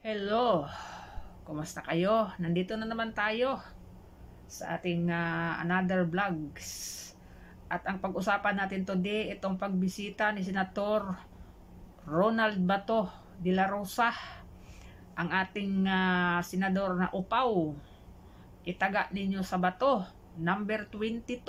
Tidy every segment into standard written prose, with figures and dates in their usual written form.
Hello, kumusta kayo? Nandito na naman tayo sa ating another vlogs. At ang pag-usapan natin today, itong pagbisita ni Senator Ronald Bato de la Rosa, ang ating senador na upaw. Itaga ninyo sa Bato, number 22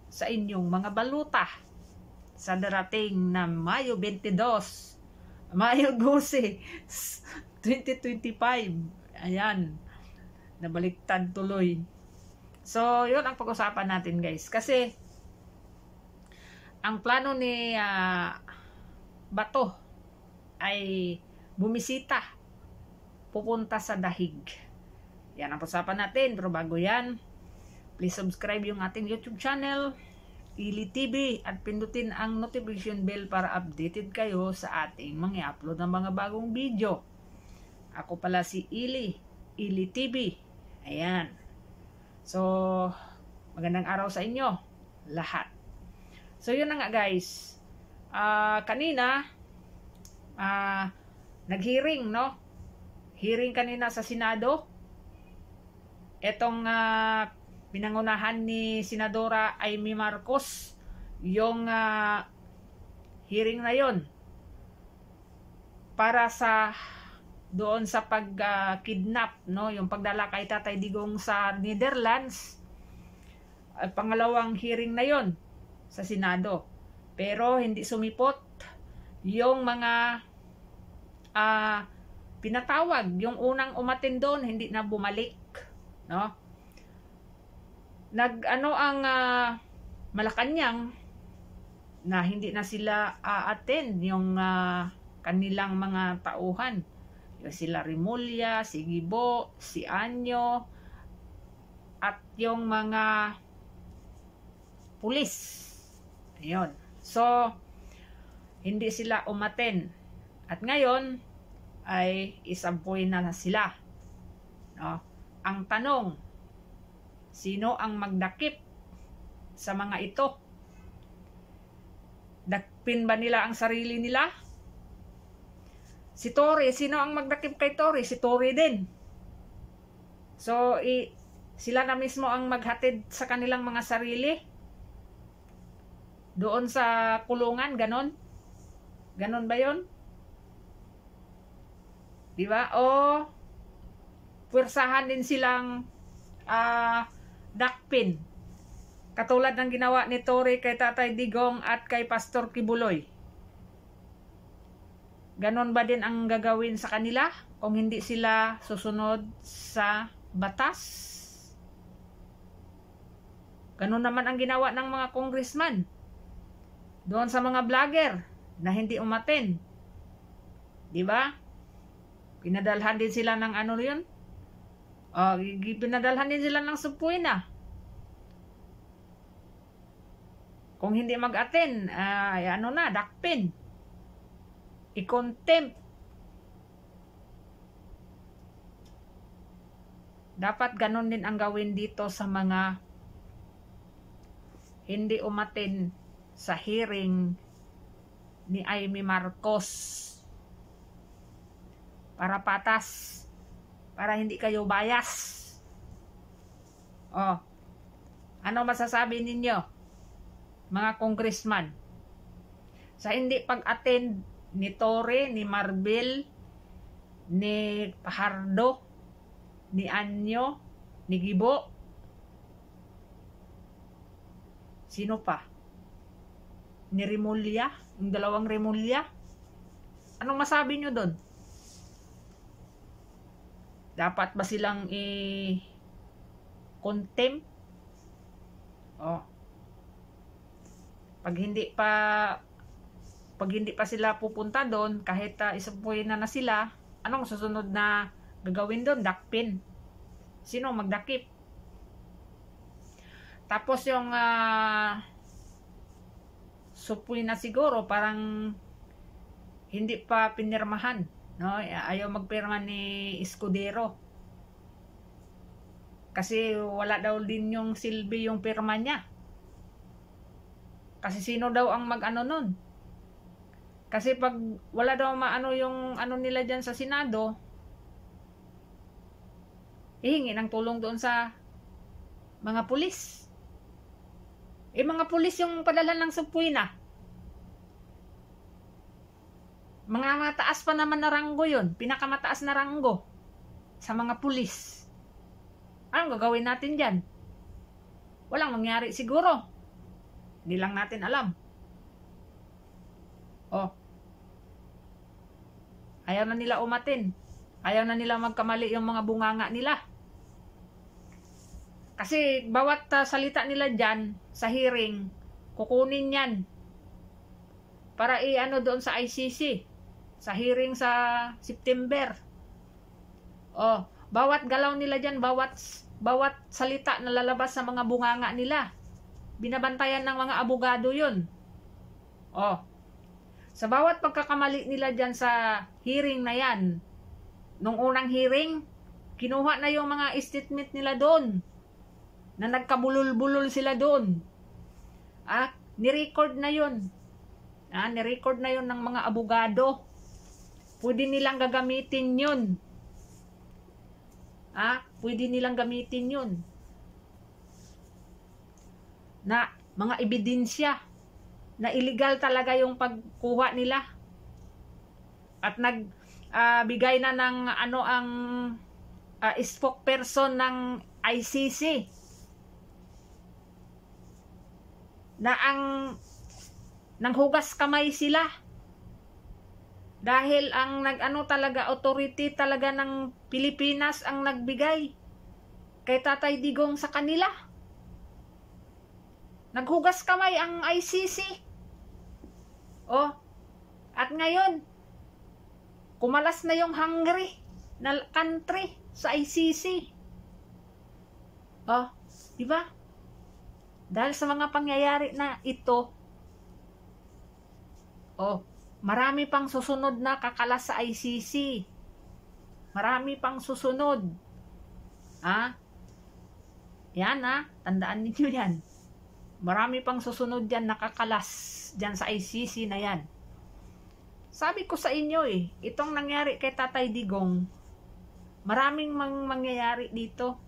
sa inyong mga baluta sa darating na Mayo 22, Mayo 12, 2025. Ayan, nabaliktad tuloy. So, yun ang pag-usapan natin, guys. Kasi, ang plano ni Bato ay bumisita, pupunta sa Dahig. Yan ang pag-usapan natin. Pero bago yan, please subscribe yung ating YouTube channel, Ili TV, at pindutin ang notification bell para updated kayo sa ating mga upload ng mga bagong video. Ako pala si Ili TV. Ayan. So, magandang araw sa inyo lahat. So, yun na nga, guys. Kanina, nag-hearing, no? Hearing kanina sa Senado. Etong pinangunahan ni Senadora Amy Marcos, yung hearing na yon para sa doon sa pag-kidnap, no, yung pagdala kay Tatay Digong sa Netherlands. Pangalawang hearing na yon sa Senado, pero hindi sumipot yung mga pinatawag. Yung unang umattend doon hindi na bumalik, no. Ang Malacanang na hindi na sila attend yung kanilang mga tauhan. Yung sila Rimulya, si Gibo, si Anyo, at yung mga pulis. Ayun. So, hindi sila umattend. At ngayon ay isampuin na sila. No? Ang tanong, sino ang magdakip sa mga ito? Dakpin ba nila ang sarili nila? Si Tory, sino ang magdakip kay Tory? Si Tory din. So, sila na mismo ang maghatid sa kanilang mga sarili doon sa kulungan, ganon? Ganon ba yon? Diba? O puwersahan din silang dakpin, katulad ng ginawa ni Tory kay Tatay Digong at kay Pastor Kibuloy. Ganon ba din ang gagawin sa kanila kung hindi sila susunod sa batas? Ganon naman ang ginawa ng mga congressman doon sa mga vlogger na hindi umattend. Diba? Pinadalhan din sila ng ano yun? Pinadalhan din sila ng subpoena. Kung hindi mag-attend, dakpin. I-contempt. Dapat ganon din ang gawin dito sa mga hindi umattend sa hearing ni Amy Marcos. Para patas. Para hindi kayo bias. Ano masasabi ninyo, mga congressman, sa hindi pag-attend ni Tory, ni Marbil, ni Pajardo, ni Anyo, ni Gibo? Sino pa? Ni Rimulya, yung dalawang Rimulya? Anong masabi nyo doon? Dapat ba silang i-contempt? Pag hindi pa sila pupunta doon, kahit isumpuin na sila, anong susunod na gagawin doon? Dakpin. Sino magdakip? Tapos yung supuin na siguro parang hindi pa pinirmahan, no? Ayaw magpirma ni Escudero kasi wala daw din yung silbi yung pirma niya. Kasi sino daw ang mag-ano nun? Kasi pag wala daw maano yung ano nila dyan sa Senado, ihingi ng tulong doon sa mga pulis. Mga pulis yung padala ng subpoena. Mga mataas pa naman na ranggo yun. Pinakamataas na ranggo sa mga pulis. Anong gagawin natin dyan? Walang mangyari siguro. Hindi lang natin alam. Ayaw na nila umatin. Ayaw na nila magkamali yung mga bunganga nila. Kasi bawat salita nila dyan sa hearing, kukunin yan para i-ano doon sa ICC sa hearing sa September. Bawat galaw nila dyan, bawat salita na lalabas sa mga bunganga nila, binabantayan ng mga abogado yun. Sa bawat pagkakamali nila dyan sa hearing na yan, nung unang hearing, kinuha na yung mga statement nila doon, na nagkabulol-bulol sila doon. Ni-record na yun. Ni-record na yun ng mga abogado. Pwede nilang gagamitin yun. Pwede nilang gamitin yun. Na mga ebidensya na illegal talaga yung pagkuha nila. At nagbigay na ng ang spokesperson ng ICC na nanghugas kamay sila dahil ang talaga authority talaga ng Pilipinas ang nagbigay kay Tatay Digong sa kanila. Naghugas kamay ang ICC. At ngayon kumalas na yung Hungary na country sa ICC. Di ba? Dahil sa mga pangyayari na ito, marami pang susunod na kakalas sa ICC. Marami pang susunod. Yan tandaan ninyo yan. Marami pang susunod yan nakakalas dyan sa ICC na yan. Sabi ko sa inyo itong nangyari kay Tatay Digong, maraming mangyayari dito.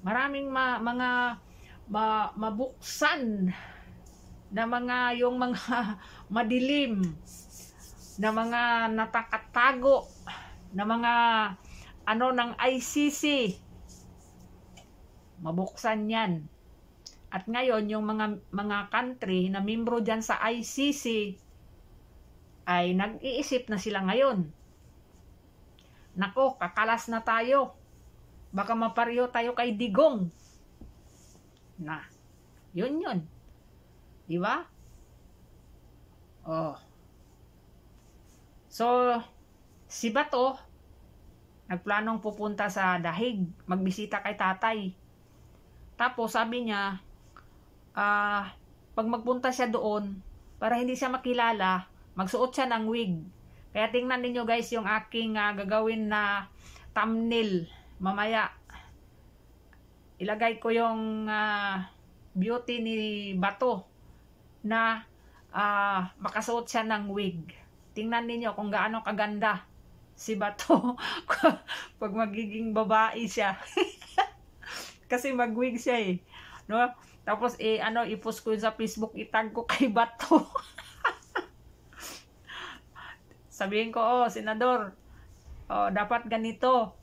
Maraming mga mabuksan na yung mga madilim na mga natakatago na mga ng ICC, mabuksan yan. At ngayon yung mga country na membro dyan sa ICC ay nag-iisip na sila ngayon, nako, kakalas na tayo, baka mapareho tayo kay Digong. Yun. Di ba? So, si Bato, nagplanong pupunta sa Dahig, magbisita kay tatay. Tapos, sabi niya, pag magpunta siya doon, para hindi siya makilala, magsuot siya ng wig. Kaya tingnan ninyo guys, yung aking gagawin na thumbnail. Mamaya, ilagay ko yung beauty ni Bato na makasuot siya ng wig. Tingnan ninyo kung gaano kaganda si Bato pag magiging babae siya. Kasi mag-wig siya no? Tapos i-post ko sa Facebook, itag ko kay Bato. Sabihin ko, senador, dapat ganito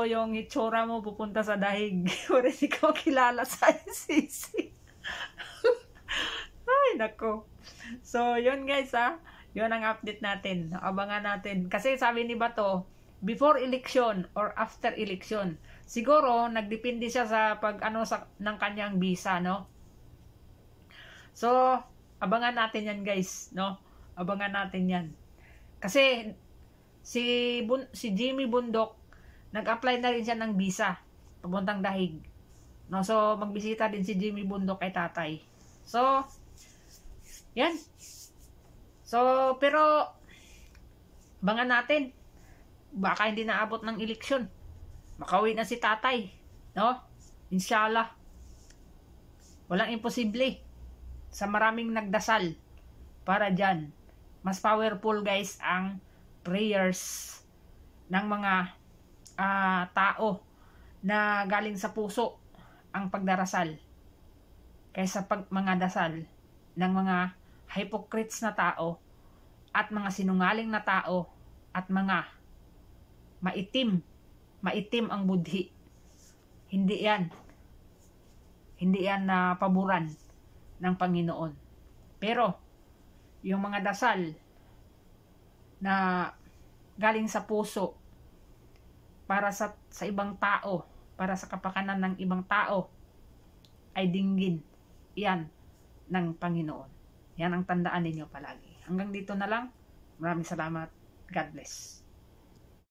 yung itsura mo pupunta sa Dahig. Wala hindi ko kilala sa ICC. Ay, nako. So, yun guys yun ang update natin. Abangan natin. Kasi sabi ni Bato, before election or after election. Siguro, nagdepende siya sa ng kanyang visa, no? So, abangan natin yan guys, no? Abangan natin yan. Kasi, si Jimmy Bundok, nag-apply na rin siya ng visa papuntang Dahig. No, so magbisita din si Jimmy Bundok kay tatay. So, yan. So, pero abangan natin. Baka hindi naabot ng eleksyon. Makauwi na si tatay, no? Inshallah. Walang imposible. Sa maraming nagdasal para diyan. Mas powerful guys ang prayers ng mga tao na galing sa puso ang pagdarasal kaysa mga dasal ng mga hypocrites na tao at mga sinungaling na tao at mga maitim ang budhi. Hindi yan na paboran ng Panginoon. Pero yung mga dasal na galing sa puso para sa ibang tao, para sa kapakanan ng ibang tao, ay dinggin yan ng Panginoon. Yan ang tandaan ninyo palagi. Hanggang dito na lang. Maraming salamat. God bless.